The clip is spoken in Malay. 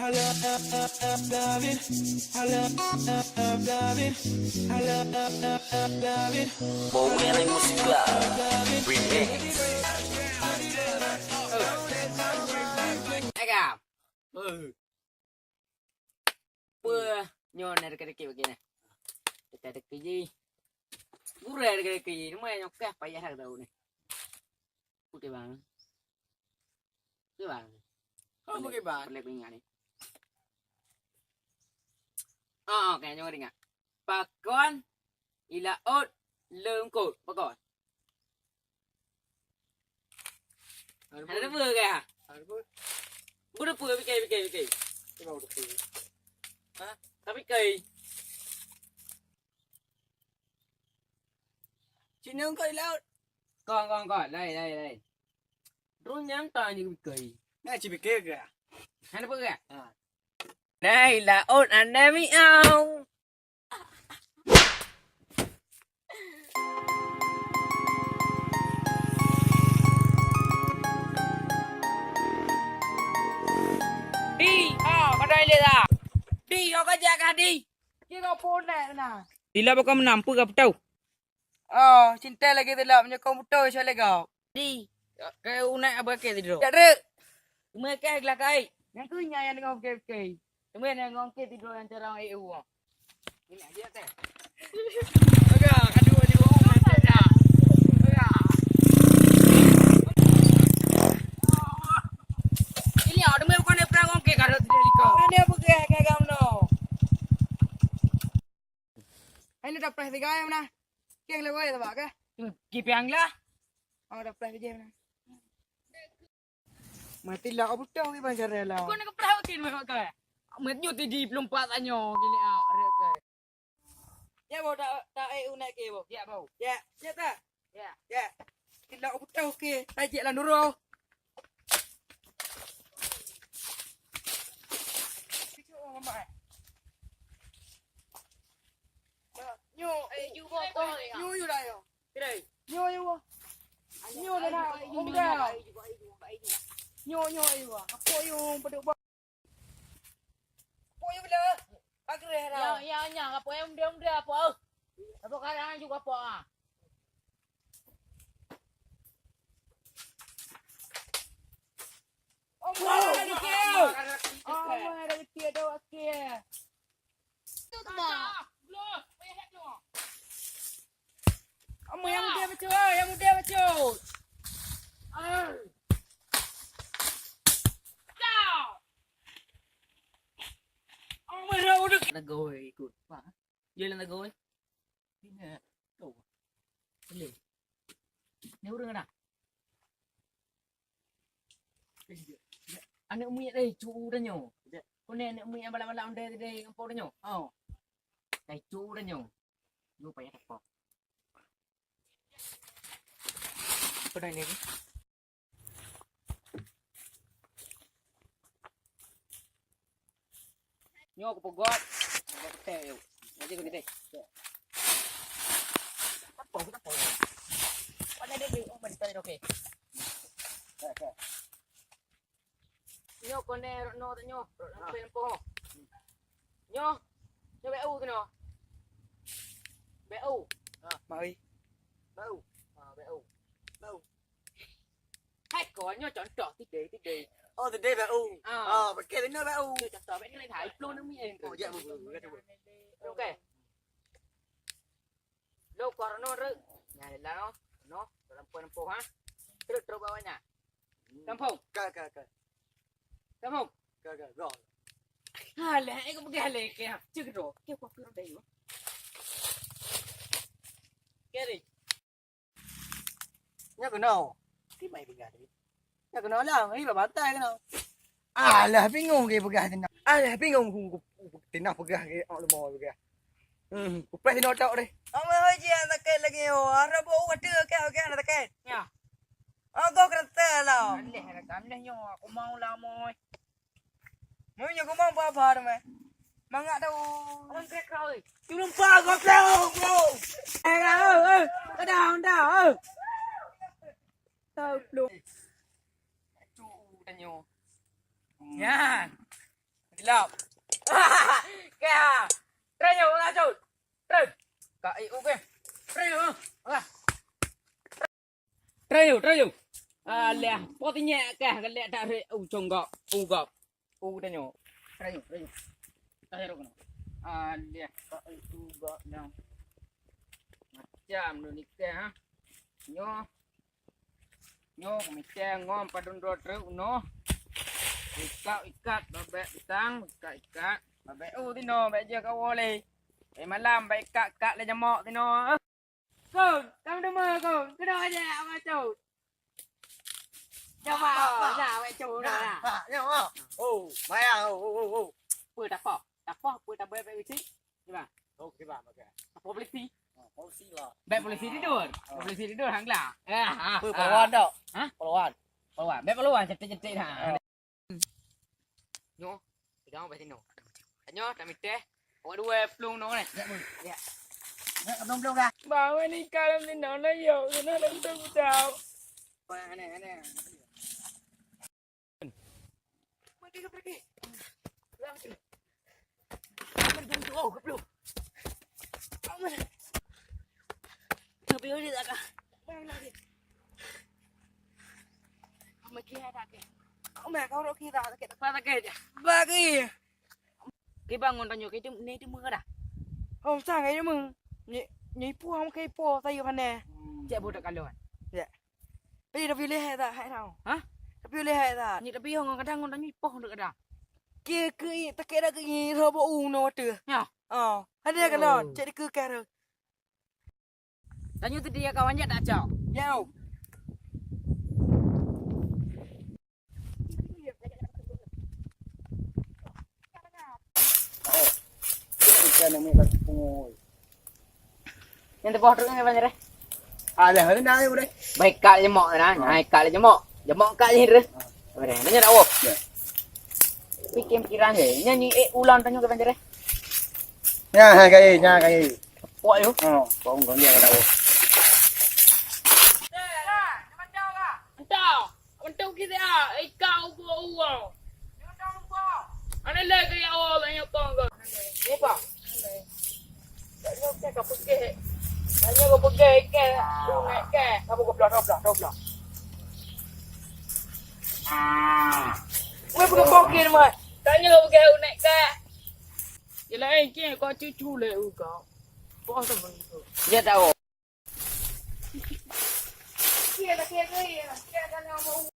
Bau yang música remix. Agak. Bữa nhon này cái kiểu kia này. Kita ada kerja. Guru ada kerja. Nama yang kah payah hal tahu ni. Okey bang. Okey bang. Không có cái bản. Boleh ingat ni. Cái nhon ingat. Pakon ilaot lengkot. Pakon. Ada apa ke? Bữa apa fikir. Cái màu được thì Hả? Tapi kỳ. chị nương cây leo. Con đây. Rú nhám to như kỳ. Này chị bị kia kìa. Hai nó bước kìa. Đây là ôn anh em ý ông. Đi, ở đây lên à. Đi, ở cái jaga đi. Cái gạo phôn này nè. Tila ba kamu nampu ka petaw? Cinta lagi telah punya komputer saya lagi. Di. Kaya unay abang kaya tidro. Tak ada. Umay kaya glakay. Yang tu yang dengan okey. Umay na ngong kaya tidro yang cara ang EU. Ini aja teh. Agak kedua di bawah macam dah. Ini ada may bukan perang ngong kaya karo tidro liko. Ini apa kayak kamu no? Ini dah pernah tiga yang mana? Yang lewat itu pak ke? Kipiang lah. Dah pernah tiga mana? Mati lah komputer ni bang cara lah. Kau nak perang kin may kaya. Medyo tidi pelumpat anyo gini are kaya. Ya bau tak EU naik ke bau? Ya bau. Ya tak? Ya. Ya. Tidak komputer okey. Tajik lah Nurul. You boto ya. Nyu dah yo. Kira. Nyu. Nyu dah dah. Komputer. Nyu ayo. Apa yung peduk bang? Apa yung bila? Agre dah. Ya, apa yang dia apa? Apa kadang juga apa ah? Oh, ada dikit. Oh, ada dikit dah okey. Tu bah. Yang muda betul. Nagaway ikut pa. Yan lang nagaway. Hindi. Ito. Hindi. Naurang na. Ano umuwi day chuuran nyo. Kung ano umuwi ang bala-bala day ang poro nyo. Oh. Day chuuran nyo. Yung pa yatak po. Apa dah ni? Nyo ko pagod. Tayo. Nanti ko dito. Tapo. Wala dito. Oh, balik tayo okay. Nyo ko no nyo. Ano po? Nyo. Nyo beu kino. Beu. Mari. Beu. Beu. Hai có nyo chọn trọ tí đề. Oh, the day bau. Pakai ni bau. Nyo chọn trọ bên này thải luôn nó miệng. Oh, ya. Ok. Lo corno ru. Nhà là nó làm po ha. Terus bawahnya. Kampung. Ka. Kampung. Ka. Rồi. Hale, ko magale kaya. Sige ro. Kaya ko pero dayo. Keri. Nhắc cái nào? Cái mày bị gạt đi. Nhắc cái nào là nghĩ là bán tay cái nào? Là biết ngon kì bị gạt thế nào? Là biết ngon cùng thế nào bị gạt cái họ là mồi bị gạt. Cục play thì nó trọ đi. Ông ơi chị ta kê lagi yo. Ara bau ada ke ana ta kê. Ya. Go kereta lah. Aleh nak kami dah nyo. Aku mau lah moy. Mau nyo ko mau apa dah mày? Mangak đâu. Ông trek rồi. Chú lâm pha có treo bro. Ê. Cái đào. Tao luôn. Chu dah nyo. Nha. Gelap. Kaya. Try nyo mga chod. Try. Kai okay. Try nyo. Try nyo. Lẹ, po tí nhẹ kẻ cái lẹ đã rệ chồng gọ, đây nhổ. Try nyo. Try nyo. Lẹ, gọ nào. Macam ni kẻ ha. Nyo của mình xe ngon padon rot rượu nó ikat babe tang ikat babe tí nó bae dia kau boleh malam bae kak le jamok tí nó con kamu demen con cái đó aja mà chou coba nah bae chou dah lah Ya, mai pui tak apa pui tak bae bae sih gimana Okey bang, okey. polisi Polisi lah. bae polisi tidur hang lah Pelawan tau. Hah? Pelawan. bae peluang cetek-cetek dah nyo tidak bae sini nyo kami teh awak dua pelung no ni Ya, belum dah. Bang ni kalau ni nak yo, kena lentung jauh. Aneh. Pergi. Belum. Tapi ni tak kah? Bang lagi. Kamu kira tak ke? Kamu kau nak kira tak ke? Tak ke je. Bagi. Cái bangun tanya cái ni tu mưa dah. Không sang cái mừng. Nhảy pu không cây po tay vào nè. Cek budak kaluan. Bây giờ pilih hai ta, hai nào? Hả? Pilih hai ta. Ni tapi orang kadang orang tanya poh được dah. Kia cứ ta kira cứ gì thôi bộ u nó trừ. Ya. Hai dia kalau jadi cứ kira. Tanya tu dia kawannya tak cak. Yau. Ikan yang mereka pungoi. Yang tu poh terus ni banyak. Ada hari nanti boleh. Baik kak jemok na, naik kak jemok. Jemok kak ni re. Boleh. Tanya dak wo. Fikir pikiran je. Nyanyi ulang tanya ke banyak. Nha cái. Pok yo. Pok kau dia kata wo. Mentau kita kau buat. Ana lagi awal tanya kong kau. Apa? Tanya kau pergi. Tanya kau pergi ke sungai ke. Kamu goblok. Wei bukan pokin mah. Tanya kau pergi naik ke. Yelah ke kau cucu le kau. Kau tu begitu. Dia tahu. Kia kan yang mau